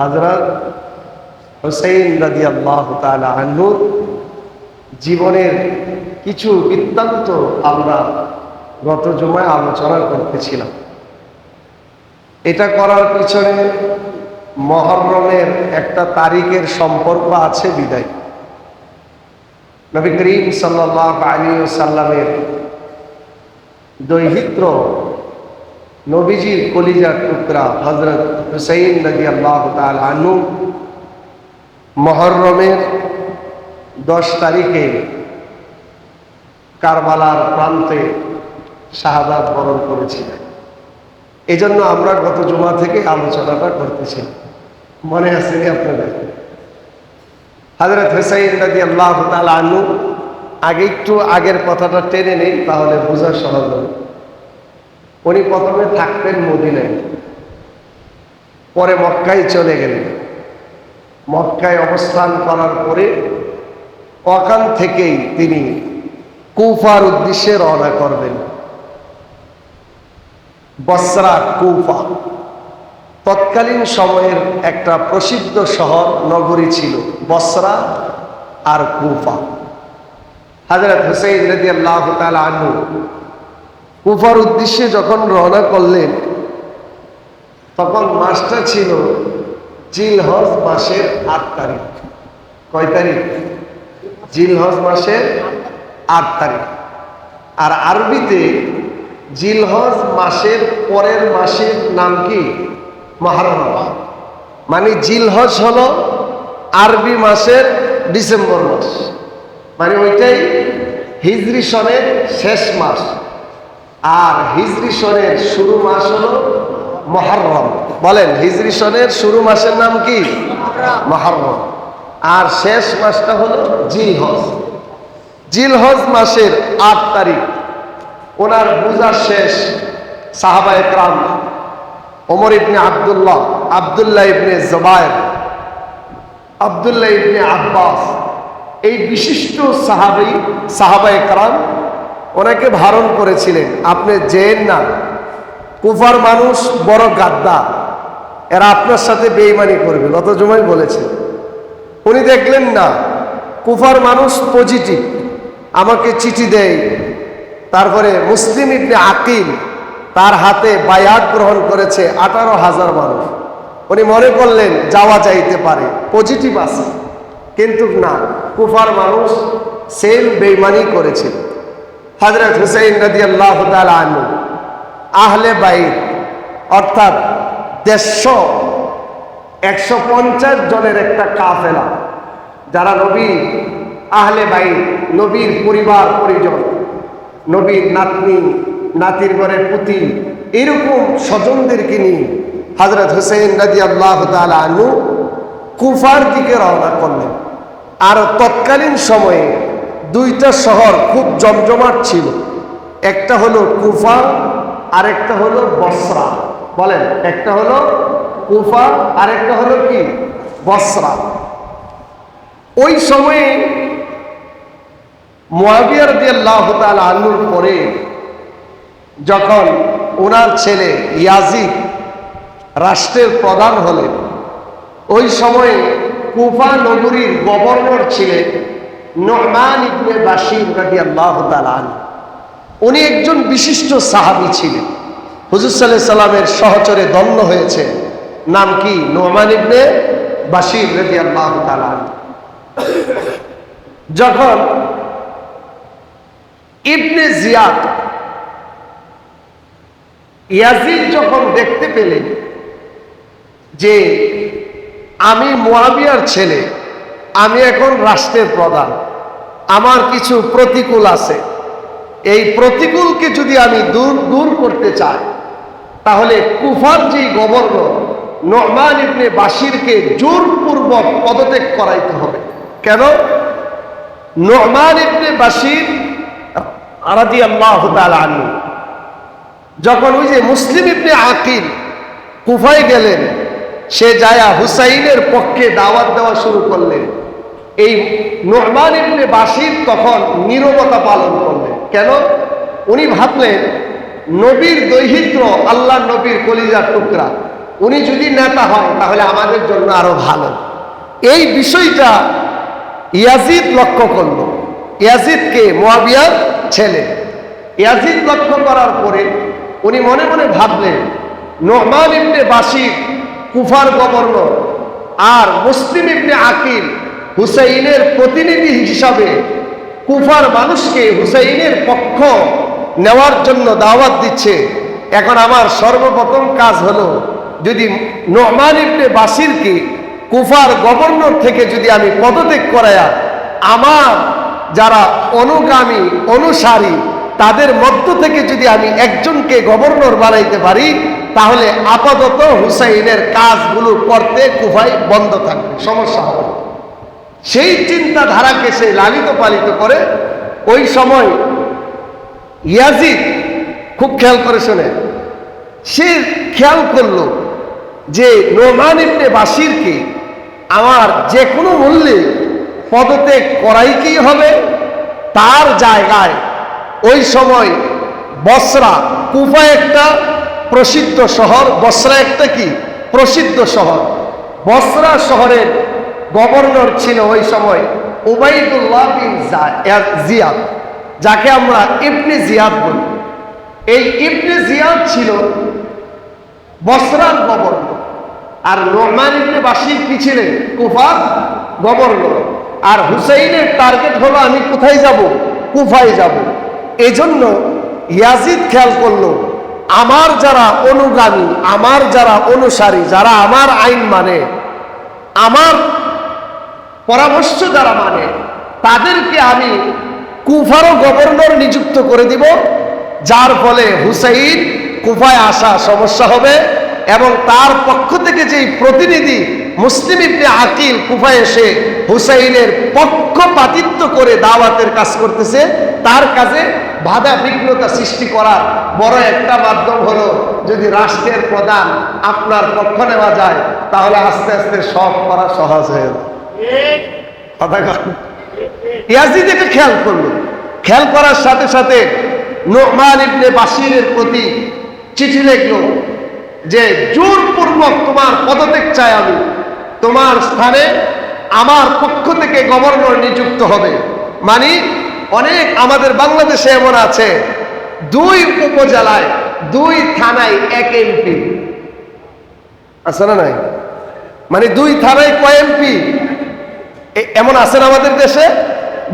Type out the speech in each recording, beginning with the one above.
হযরত হুসাইন রাদিয়াল্লাহু তাআলা আনহু জীবনের কিছু বৃত্তান্ত আমরা গত জুমায় আলোচনা করতেছিলাম। এটা করার পিছনে মুহররমের একটা তারিখের সম্পর্ক আছে বিদায়। নবী করিম সাল্লাল্লাহু আলাইহি ওয়াসাল্লামের দৌহিত্র নবীজির কলিজার টুকরা হযরত হুসাইন রাদিয়াল্লাহু তাআলা আনহু মুহররমের 10 তারিখে কারবালার প্রান্তে শাহাদাত বরণ করেছিলেন। এই জন্য আমরা গত জুমা থেকে আলোচনাটা করতেছি। মনে আছে কি আপনাদের? হযরত হুসাইন রাদিয়াল্লাহু তাআলা আনহু, আগে একটু আগের কথাটা টেনে নেই, তাহলে বোঝা সহজ হবে। উনি প্রথমে থাকতেন মদিনায়, পরে মক্কায় চলে গেলেন। মক্কায় অবস্থান করার পরে ওখান থেকেই তিনি কুফার উদ্দেশ্যে রওনা করবেন। বসরা, কুফা তৎকালীন সময়ের একটা প্রসিদ্ধ শহর নগরী ছিল, বসরা আর কুফা। হযরত হুসাইন রাদিয়াল্লাহু তাআলা আনহু কুফার উদ্দেশ্যে যখন রওনা করলেন, তখন মাসটা ছিল জিলহজ মাসের 8 তারিখ। কয় তারিখ? জিলহজ মাসের 8 তারিখ। আর আরবিতে জিলহজ মাসের পরের মাসের নাম কি? মুহররম। মানে জিলহজ হলো আরবি মাসের ডিসেম্বর মাস, মানে ওইটাই হিজরি সনের শেষ মাস। আর হিজরি সনের শুরু মাস হলো মুহররম। বলেন, হিজরি সনের শুরু মাসের নাম কি? মুহররম। আর শেষ মাসটা হলো জিলহজ। জিলহজ মাসের 8 তারিখ ওনার বুঝা শেষ। সাহাবায়ে কেরাম ওমর ইবনে আব্দুল্লাহ, আব্দুল্লাহ ইবনে জুবায়ের, আব্দুল্লাহ ইবনে আব্বাস, এই বিশিষ্ট সাহাবায়ে কেরাম ওনাকে বারণ করেছিলেন, আপনি যেন না, কুফার মানুষ বড় গাদ্দা, এরা আপনার সাথে বেঈমানি করবে। গত জুমায় বলেছেন। উনি দেখলেন না, কুফার মানুষ পজিটিভ, আমাকে চিঠি দেয়। তারপরে মুসলিম ইবনে আকিল, তার হাতে বায়াত গ্রহণ করেছে 18,000 মানুষ। উনি মনে করলেন যাওয়া যাইতে পারে, পজিটিভ আছে। কিন্তু না, কুফার মানুষ সেম বেঈমানি করেছিল। হযরত হুসাইন রাদিয়াল্লাহু তাআলা আনহু আহলে বাইত, অর্থাৎ 150 জনের একটা কাফেলা, যারা নবী আহলে বাইত, নবীর পরিবার পরিজন, নবীর নাতনি, নাতির ঘরের পুতি, এরকম স্বজনদেরকে নিয়ে হযরত হুসাইন রাদিয়াল্লাহু তাআলা আনহু কুফার দিকে রওনা করলেন। আর তৎকালীন সময়ে 2টা শহর খুব জমজমাট ছিল, একটা হলো কুফা আর একটা হলো বসরা। বলেন, একটা হলো কুফা আর একটা হলো কি? বসরা। ওই সময়ে মুআবিয়া রাদিয়াল্লাহু তাআলা আনহুর পরে যখন ওনার ছেলে ইয়াজিদ রাষ্ট্রের প্রধান হলেন, ওই সময়ে কুফা নগরীর গভর্নর ছিলেন নু'মান ইবনে বাশির রাদিয়াল্লাহু তাআলা আনহু। উনি একজন বিশিষ্ট সাহাবী ছিলেন, হুজুর সাল্লাল্লাহু আলাইহি সাল্লামের সহচরে ধন্য হয়েছে। নাম কি? নু'মান ইবনে বাশির রাদিয়াল্লাহু তাআলা আনহু। যখন ইবনে জিয়াদ, ইয়াজিদ যখন দেখতে পেলেন যে আমি মুআবিয়ার ছেলে, আমি এখন রাষ্ট্রের প্রধান, আমার কিছু প্রতিকূল আছে, এই প্রতিকূলকে যদি আমি দূর করতে চাই, তাহলে কুফার যে গভর্নর নু'মান ইবনে বাশিরকে জোরপূর্বক পদত্যাগ করাইতে হবে। কেন? নু'মান ইবনে বাশির রাদিয়াল্লাহু তাআলা আনহু যখন ওই যে মুসলিম ইবনে আকিল কুফায় গেলেন, সে যায়া হুসাইনের পক্ষে দাওয়াত দেওয়া শুরু করলেন। এই নু'মান ইবনে বাশির তখন নীরবতা পালন করলেন। কেন? উনি ভাবলেন নবীর দৌহিত্র, আল্লাহ নবীর কলিজার টুকরা, উনি যদি নেতা হয় তাহলে আমাদের জন্য আরো ভালো। এই বিষয়টা ইয়াজিদ লক্ষ্য করলো। ইয়াজিদকে, মুয়াবিয়ার ছেলে, ইয়াজিদ লক্ষ্য করার পরে উনি মনে মনে ভাবলেন, নু'মান ইবনে বাশির কুফার গভর্নর আর মুসলিম ইবনে আকিল হুসাইনের প্রতিনিধি হিসাবে কুফার মানুষকে হুসাইনের পক্ষ নেওয়ার জন্য দাওয়াত দিচ্ছে। এখন আমার সর্বপ্রথম কাজ হলো, যদি নু'মান ইবনে বাশিরকে কুফার গভর্নর থেকে যদি আমি পদত্যাগ করায়া আমার যারা অনুগামী অনুসারী তাদের মধ্য থেকে যদি আমি একজনকে গভর্নর বানাইতে পারি, তাহলে আপাতত হুসাইনের কাজগুলো করতে কুফায় বন্ধ থাকবে, সমস্যা হবে। সেই চিন্তাধারাকে সে লালিত পালিত করে ওই সময় ইয়াজিদ খুব খেয়াল করে শোনে, সে খেয়াল করলো যে নু'মান ইবনে বাশিরকে আমার যে কোনো মূল্যে পদত্যাগ করাইতেই হবে। তার জায়গায় ওই সময় বসরা, কুফা একটা প্রসিদ্ধ শহর, বসরা একটা কি প্রসিদ্ধ শহর। বসরা শহরের গভর্নর ছিল ওই সময় উবাইদুল্লাহ বিন জিয়াদ, যাকে আমরা ইবনে জিয়াদ বলি। এই ইবনে জিয়াদ ছিল বসরার গভর্নর, আর নু'মান ইবনে বাশির কি ছিলেন? কুফার গভর্নর। আর হুসাইনের টার্গেট হলো আমি কোথায় যাব? কুফায় যাব। এজন্য ইয়াজিদ খেয়াল করলো, আমার যারা অনুগামী, আমার যারা অনুসারী, যারা আমার আইন মানে, আমার পরামর্শ যারা মানে, তাদেরকে আমি কুফারও গভর্নর নিযুক্ত করে দিব, যার ফলে হুসাইন কুফায় আসা সমস্যা হবে। এবং তার পক্ষ থেকে যেই প্রতিনিধি মুসলিম ইবনে আকিল কুফায় এসে হুসাইনের পক্ষপাতিত্ব করে দাওয়াতের কাজ করতেছে, তার কাজে বাধা বিঘ্নতা সৃষ্টি করার বড় একটা মাধ্যম হলো, যদি রাষ্ট্রের প্রধান আপনার পক্ষ নেওয়া যায়, তাহলে আস্তে আস্তে সব করা সহজ হয়ে যাবে। ইয়াজিদ এটা খেয়াল করলো। খেয়াল করার সাথে সাথে নু'মান ইবনে বাশিরের প্রতি চিঠি লিখলো যে জোরপূর্বক তোমার পদত্যাগ চাই, আমি তোমার স্থানে আমার পক্ষ থেকে গভর্নর নিযুক্ত হবে। মানে অনেক আমাদের বাংলাদেশে এমন আছে, 2 উপজেলায় 2 থানায় 1 এমপি আছে না নাই? মানে 2 থানায় কয় এমপি এমন আছেন আমাদের দেশে?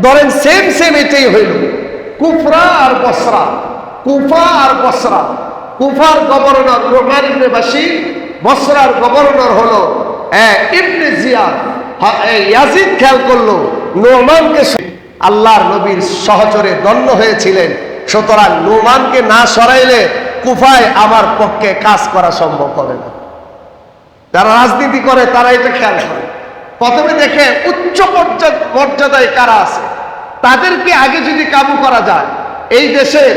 ধরেন সেম এটাই হইল কুফরা আর বসরা, কুফা আর বসরা। কুফার গভর্নর নু'মান ইবনে বাশির, বসরার গভর্নর হলো ইবনে জিয়াদ। ইয়াজিদ খেয়াল করলো নু'মানকে আল্লাহর নবীর সহচরে দণ্ড হয়েছিলেন, সুতরাং নু'মানকে না সরাইলে কুফায় আমার পক্ষে কাজ করা সম্ভব হবে না। যারা রাজনীতি করে তারা এটা খেয়াল করে, প্রথমে দেখে উচ্চ মর্যাদায় কারা আছে, তাদেরকে আগে যদি কাবু করা যায়। এই দেশের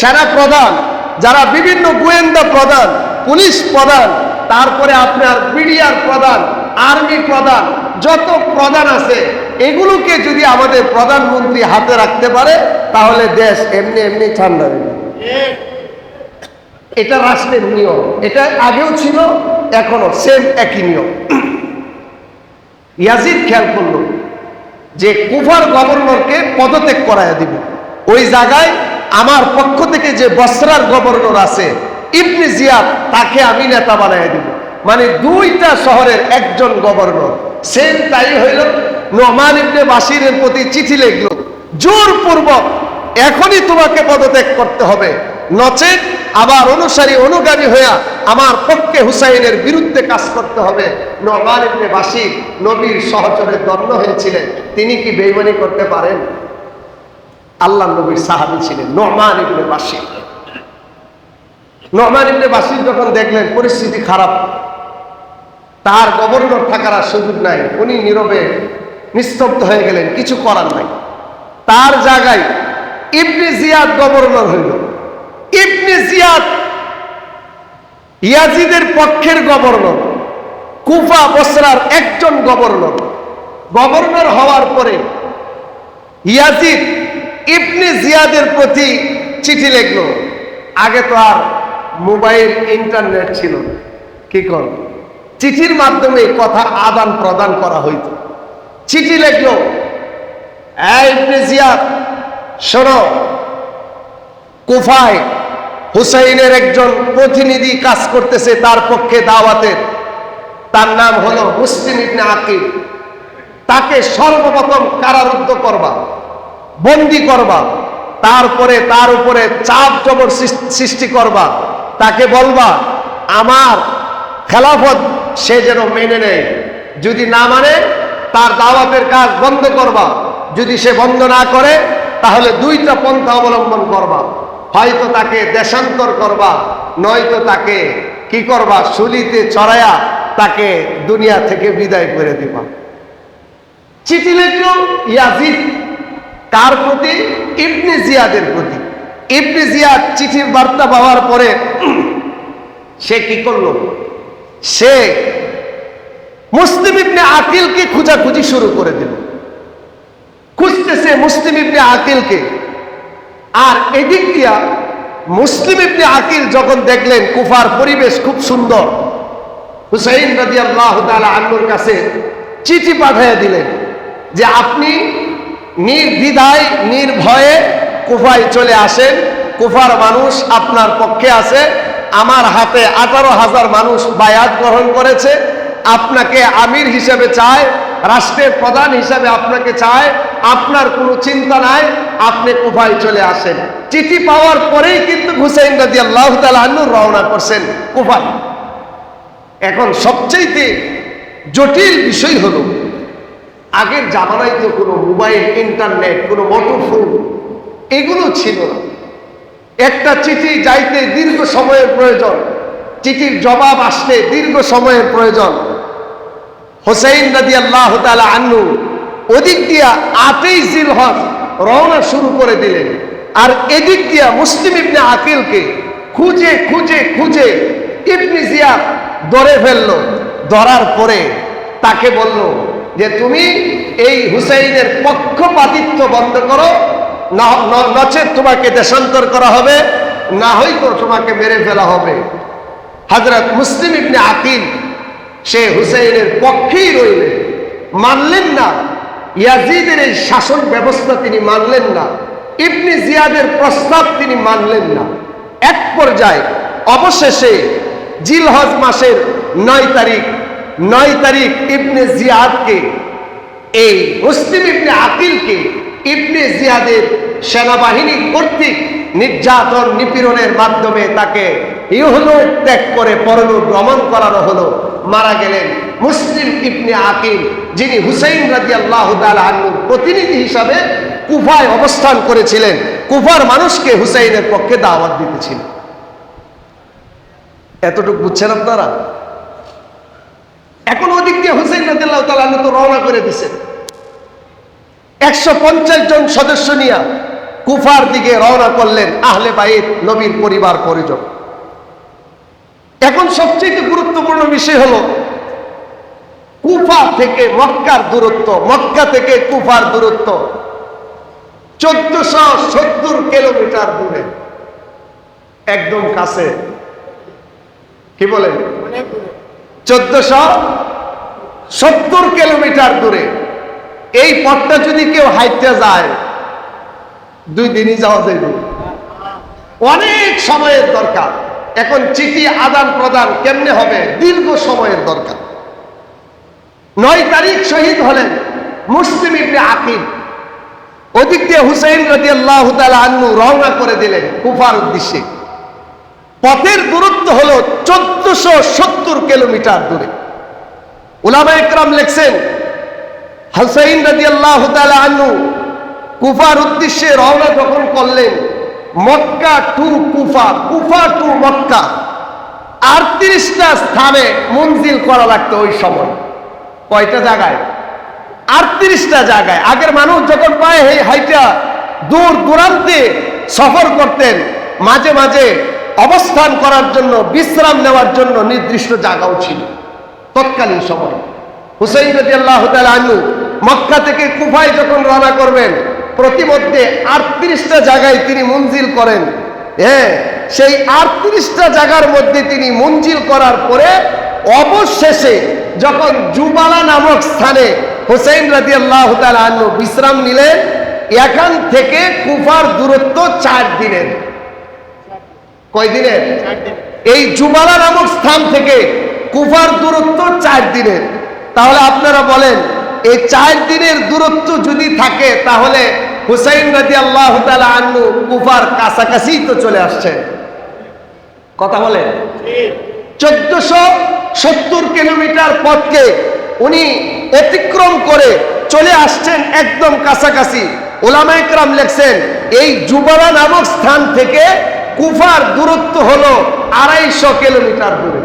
সেনা প্রধান, যারা বিভিন্ন গোয়েন্দা প্রধান, পুলিশ প্রধান, তারপরে আপনার বিডিআর প্রধান, আর্মি প্রধান, যত প্রধান আছে, এগুলোকে যদি আমাদের প্রধানমন্ত্রী হাতে রাখতে পারে, তাহলে দেশ এমনি এমনি ঠান্ডা হয়ে যাবে। এটা রাষ্ট্রের নিয়ম, এটা আগেও ছিল, এখনো সেম একই নিয়ম। ইয়াজিদ খেয়াল করলো যে কুফার গভর্নরকে পদত্যাগ করাইয়া দিব, ওই জায়গায় আমার পক্ষ থেকে যে বসরার গভর্নর আছে ইবনে জিয়াদ, তাকে আমি নেতা বানাইয়া দিব। মানে 2টা শহরের একজন গভর্নর। সেম তাই হইল, নু'মান ইবনে বাশিরের প্রতি চিঠি লিখলো, জোরপূর্বক এখনই তোমাকে পদত্যাগ করতে হবে, নচেত আবার অনুসারী অনুগামী হইয়া আমার পক্ষে হুসাইনের বিরুদ্ধে কাজ করতে হবে। নু'মান ইবনে বাশির নবীর সহচরে দণ্ড হয়েছিলেন, তিনি কি বেঈমানি করতে পারেন? আল্লাহ নবীর সাহাবী ছিলেন নু'মান ইবনে বাশির। নু'মান ইবনে বাশির যখন দেখলেন পরিস্থিতি খারাপ, তার গভর্নর থাকার আর সুযোগ নাই, উনি নীরবে নিস্তব্ধ হয়ে গেলেন, কিছু করার নাই। তার জায়গায় ইবনে জিয়াদ গভর্নর হইল। ইবনে জিয়াদ ইয়াজিদের পক্ষের গভর্নর, কুফা বসরার একজন গভর্নর। গভর্নর হওয়ার পরে ইয়াজিদ ইবনে জিয়াদের প্রতি চিঠি লিখলো। আগে তো আর মোবাইল ইন্টারনেট ছিল না, কি করব? চিঠির মাধ্যমে কথা আদান প্রদান করা হইত। চিঠি লিখলো, এই ইবনে জিয়াদ শোনো, কুফায় হুসাইনের একজন প্রতিনিধি কাজ করতেছে তার পক্ষে দাওয়াতের, তার নাম হলো মুসলিম ইবনে আকিল। তাকে সর্বপ্রথম কারারুদ্ধ করবা, বন্দী করবা, তারপরে তার উপরে চাপ জবর সৃষ্টি করবা, তাকে বলবা আমার খেলাফত সে যেন মেনে নেয়, যদি না মানে তার দাওয়াতের কাজ বন্ধ করবা, যদি সে বন্ধ না করে তাহলে দুইটা পন্থা অবলম্বন করবা, হয়তো তাকে দেশান্তর করবা, নয়তো তাকে কি করবা, শুলিতে চড়াইয়া তাকে দুনিয়া থেকে বিদায় করে দিবা। চিঠি লিখলো ইয়াজিদ, কার প্রতি? ইবনে জিয়াদের প্রতি। ইবনে জিয়াদ চিঠির বার্তা পাওয়ার পরে সে কি করলো, সে মুসলিম ইবনে আকিলকে খোঁজাখুঁজি শুরু করে দিল, খুঁজতেছে মুসলিম ইবনে আকিলকে। আর এদিক দিয়া মুসলিম ইবনে আকিল যখন দেখলেন কুফার পরিবেশ খুব সুন্দর, হুসাইন রাদিয়াল্লাহু তাআলা আনহুর কাছে চিঠি পাঠিয়ে দিলেন যে আপনি নির্দ্বিধায় নির্ভয়ে কুফায় চলে আসেন, কুফার মানুষ আপনার পক্ষে আছে, আমার হাতে 18,000 মানুষ বায়াত গ্রহণ করেছে, আপনাকে আমির হিসেবে চায়, রাষ্ট্রের প্রধান হিসেবে আপনাকে চায়, আপনার কোনো চিন্তা নাই, আপনি কুফায় চলে আসেন। চিঠি পাওয়ার পরেই কিন্তু হুসাইন রাদিয়াল্লাহু তাআলা আনহু রওনা করছেন কুফায়। এখন সবচেয়ে জটিল বিষয় হলো, আগের জামানায় তো কোনো মোবাইল, ইন্টারনেট, কোনো মোটরফোন এগুলো ছিল না। একটা চিঠি যাইতে দীর্ঘ সময়ের প্রয়োজন, চিঠির জবাব আসতে দীর্ঘ সময়ের প্রয়োজন। হুসাইন রাদিয়াল্লাহু তাআলা আনহু ওদিক দিয়া 8ই জিলহজ রওনা শুরু করে দিলেন, আর এদিক দিয়া মুসলিম ইবনে আকিলকে খুঁজে খুঁজে খুঁজে ইবনে জিয়াদ ধরে ফেললো। ধরার পরে তাকে বলল যে তুমি এই হুসাইনের পক্ষপাতিত্ব বন্ধ করো, নচেত তোমাকে দেশান্তর করা হবে, না হয়তো তোমাকে মেরে ফেলা হবে। হযরত মুসলিম ইবনে আকিল সে হুসাইনের পক্ষেই রইলেন, মানলেন না ইয়াজিদের এই শাসন ব্যবস্থা, তিনি মানলেন না ইবনে জিয়াদের প্রস্তাব, তিনি মানলেন না। এক পর্যায়ে অবশেষে জিলহজ মাসের 9 তারিখ ইবনে জিয়াদকে, এই মুসলিম ইবনে আকিলকে ইবনে জিয়াদের সেনাবাহিনী কর্তৃক নির্যাতন নিপীড়নের মাধ্যমে তাকে ইহলোক ত্যাগ করে পরলোক গমন করানো হলো। মারা গেলেন মুসলিম ইবনে আকিল, যিনি হুসাইন রাদিয়াল্লাহু তাআলা আনহুর প্রতিনিধি হিসাবে কুফায় অবস্থান করেছিলেন, কুফার মানুষকে হুসাইনের পক্ষে দাওয়াত দিতেছিলেন। এতটুকু বুঝছেন আপনারা? এখন ওদিক দিয়ে হুসাইন রাদিয়াল্লাহু তাআলা আনহু তো রওনা করে দিয়েছেন, 150 জন সদস্য নিয়ে কুফার দিকে রওনা করলেন আহলে বাইত, নবীর পরিবার পরিজন। এখন সবচেয়ে গুরুত্বপূর্ণ বিষয় হলো কুফা থেকে মক্কার দূরত্ব, মক্কা থেকে কুফার দূরত্ব 1470 কিলোমিটার দূরে, একদম কাছে। কি বলেন? 1470 কিলোমিটার দূরে। এই পথটা যদি কেউ হাইটে যায় 2 দিনই যাওয়া যাবে, অনেক সময়ের দরকার। এখন চিঠি আদান প্রদান কেমনে হবে? দীর্ঘ সময়ের দরকার। 9 তারিখ শহীদ হলেন মুসলিম ইবনে আকিল, ওদিক দিয়ে হুসাইন রাদিয়াল্লাহু তাআলা আনহু রওনা করে দিলেন কুফার উদ্দেশ্যে। পথের দূরত্ব হলো 1470 কিলোমিটার দূরে। উলামায়ে কেরাম লিখছেন হুসাইন রাদিয়াল্লাহু তাআলা আনহু কুফার উদ্দেশ্যে রওনা যখন করলেন, মক্কা টু কুফা, কুফা টু মক্কা 38টা স্থানে মঞ্জিল করা লাগতো ওই সময়। কয়টা জায়গায়? 38টা জায়গায়। আগের মানুষ যখন পায় হাইটা দূর দূরান্তে সফর করতেন, মাঝে মাঝে অবস্থান করার জন্য, বিশ্রাম নেওয়ার জন্য নির্দিষ্ট জায়গাও ছিল তৎকালীন সময়। হুসাইন রাদিয়াল্লাহু তাআলা আনহু মক্কা থেকে কুফায় যখন রওনা করবেন, প্রতিমধ্যে 38টা জায়গায় তিনি মঞ্জিল করেন। সেই 38টা জায়গার মধ্যে তিনি মঞ্জিল করার পরে অবশেষে যখন জুবালা নামক স্থানে হুসাইন রাদিয়াল্লাহু তাআলা আনহু বিশ্রাম নিলেন, এখান থেকে কুফার দূরত্ব 4 দিনের। কয় দিনের? এই জুবালা নামক স্থান থেকে কুফার দূরত্ব 4 দিনের। তাহলে আপনারা বলেন, এই 4 দিনের দূরত্ব যদি থাকে তাহলে হুসাইন রাদিয়াল্লাহু তাআলা আনহু কুফার কাছাকাছি তো চলে আসছে। কথা বলেন, 1470 কিলোমিটার পথকে উনি অতিক্রম করে চলে আসছেন একদম কাছাকাছি। উলামায়ে কেরাম লেখছেন, এই জুবালা নামক স্থান থেকে কুফার দূরত্ব হলো 250 কিলোমিটার দূরে।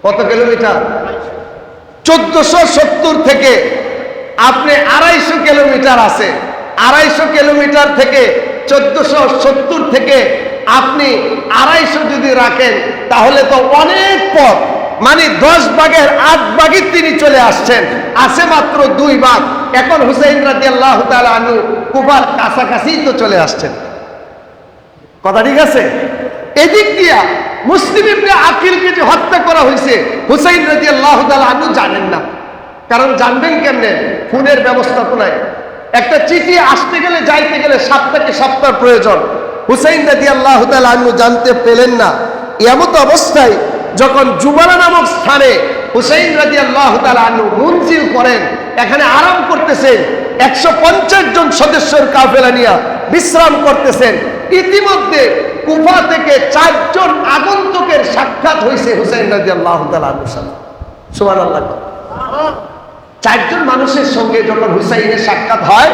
কত কিলোমিটার? 1470 থেকে আপনি 250 কিলোমিটার আছে। 250 কিলোমিটার থেকে 1470 থেকে আপনি 250 যদি রাখেন তাহলে তো অনেক পথ, মানে 10 ভাগের 8 ভাগই তিনি চলে আসছেন, আছে মাত্র 2 ভাগ। এখন হুসাইন রাদিয়াল্লাহু তাআলা আনহু কুফার কাছাকাছি তো চলে আসছেন। কথা ঠিক আছে? এদিক দিয়া মুসলিম ইবনে আকিলকে যে হত্যা করা হয়েছে হুসাইন রাদিয়াল্লাহু তাআলা আনহু জানেন না। কারণ জানবেন কেমনে? ফোনের ব্যবস্থা তো নাই। একটা চিঠি আসতে গেলে যাইতে গেলে সপ্তাহ প্রয়োজন। হুসাইন রাদিয়াল্লাহু তাআলা আনহু জানতে পেলেন না। এমত অবস্থায় যখন জুবালা নামক স্থানে হুসাইন রাদিয়াল্লাহু তাআলা আনহু মুনজিল করেন, এখানে আরাম করতেছেন, 150 জন সদস্যের কাফেলা নিয়ে বিশ্রাম করতেছেন। ইতিমধ্যে কুফা থেকে 4 জন আগন্তুকের সাক্ষাৎ হয়েছে হুসাইন রাদিয়াল্লাহু তাআলা আনহুর সাথে। সুবহানাল্লাহ। 4 জন মানুষের সঙ্গে যখন হুসাইনের সাক্ষাৎ হয়,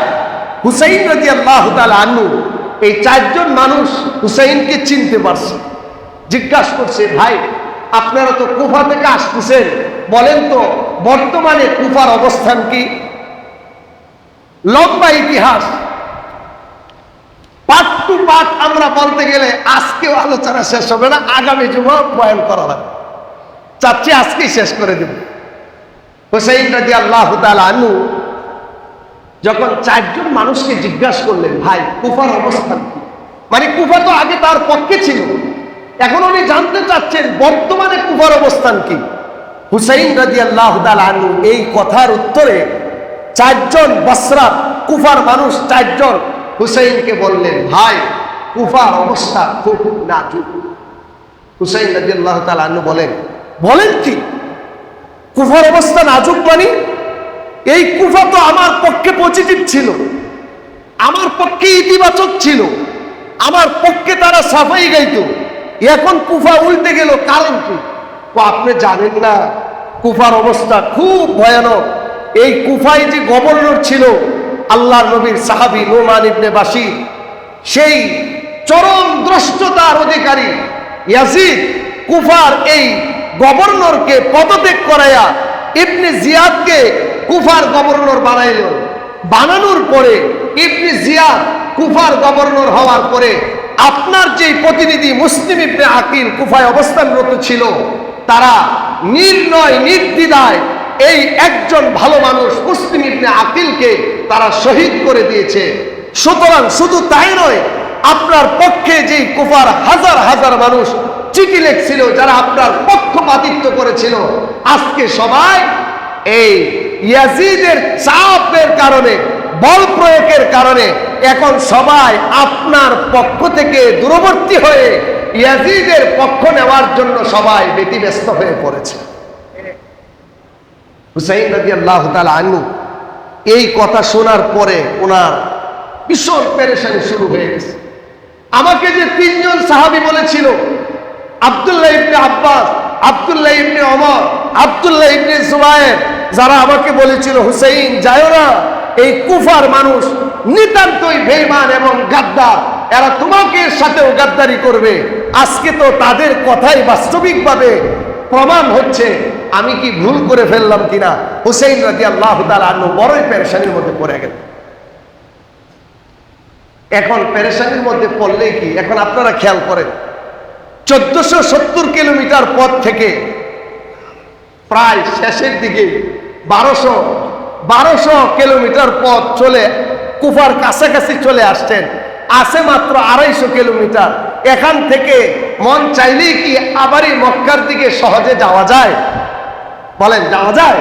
হুসাইন রাদিয়াল্লাহু তাআলা আনহু এই 4 জন মানুষ হুসাইনকে চিনতে পারছে। জিজ্ঞাসা করছে, ভাই আপনারা তো কুফা থেকে আসতেছেন, বলেন তো বর্তমানে কুফার অবস্থান কি? লম্বা ইতিহাস, পার্ট টু পার্ট আমরা বলতে গেলে আজকেও আলোচনা শেষ হবে না, আগামী জুমা বয়ান করা হবে। চাচ্ছি আজকেই শেষ করে দেব। হুসাইন রাদিয়াল্লাহু তাআলা আনহু যখন 4 জন মানুষকে জিজ্ঞাসা করলেন, ভাই কুফার অবস্থান কি? মানে কুফা তো আগে তার পক্ষে ছিল, এখন উনি জানতে চাচ্ছেন বর্তমানে কুফার অবস্থান কি। হুসাইন রাদিয়াল্লাহু তাআলা আনহু এই কথার উত্তরে 4 জন বসরা কুফার মানুষ 4 জন হুসাইনকে বললেন, ভাই কুফার অবস্থা খুব নাজুক। হুসাইন রাদিয়াল্লাহু তাআলা আনহু বলেন কি কুফার অবস্থা নাজুক? মানে এই কুফা তো আমার পক্ষে পজিটিভ ছিল, আমার পক্ষে ইতিবাচক ছিল, আমার পক্ষে তারা সাফাই গাইতো, এখন কুফা উল্টে গেল, কারণ কি? আপনি জানেন না কুফার অবস্থা খুব ভয়ানক। এই কুফায় যে গভর্নর ছিল আল্লাহর নবীর সাহাবী নোমান ইবনে বাশির, সেই চরম দ্রষ্টতার অধিকারী ইয়াজিদ কুফার এই গভর্নরকে পদত্যাগ করাইয়া ইবনে জিয়াদকে কুফার গভর্নর বানাইল। বানানোর পরে ইবনে জিয়াদ কুফার গভর্নর হওয়ার পরে আপনার যে প্রতিনিধি মুসলিম ইবনে আকিল কুফায় অবস্থানরত ছিল, তারা নির্ণয় নির্দ্বিধায় এই একজন ভালো মানুষ মুসলিম ইবনে আকিলকে তারা শহীদ করে দিয়েছে। সুতরাং শুধু তাই নয়, আপনার পক্ষে যে কুফার হাজার হাজার মানুষ চিঠি লিখছিল, যারা আপনার পক্ষপাতিত্ব করেছিল, আজকে সবাই এই ইয়াজিদের চাপের কারণে, বল প্রয়োগের কারণে এখন সবাই আপনার পক্ষ থেকে দূরবর্তী হয়ে ইয়াজিদের পক্ষ নেওয়ার জন্য সবাই ব্যতিব্যস্ত হয়ে পড়েছে। হুসাইন রাদিয়াল্লাহু তাআলা আনহু এই কথা শোনার পরে ওনার ভীষণ পেরেশানি শুরু হয়ে গেছে। আমাকে যে 3 জন সাহাবী বলেছিল, আব্দুল্লাহ ইবনে আব্বাস, আব্দুল্লাহ ইবনে ওমর, আব্দুল্লাহ ইবনে জুবায়ের, যারা আমাকে বলেছিল হুসাইন যায়ও না, এই কুফার মানুষ নিতান্তই বেঈমান এবং গাদ্দার, এরা তোমাকে সাথেও গাদ্দারি করবে, আজকে তো তাদের কথাই বাস্তবিকভাবে প্রমাণ হচ্ছে। আমি কি ভুল করে ফেললাম কিনা? হুসাইন রাদিয়াল্লাহু তাআলা আনহু বড়ই পেরেশানির মধ্যে পড়ে গেলেন। এখন পেরেশানির মধ্যে পড়লে কি, এখন আপনারা খেয়াল করেন, 1470 কিলোমিটার পথ থেকে প্রায় শেষের দিকে 1200 কিলোমিটার পথ চলে কুফার কাছাকাছি চলে আসছেন, আছে মাত্র 250 কিলোমিটার। এখান থেকে মন চাইলেই কি আবারই মক্কার দিকে সহজে যাওয়া যায়? বলেন, যাওয়া যায়?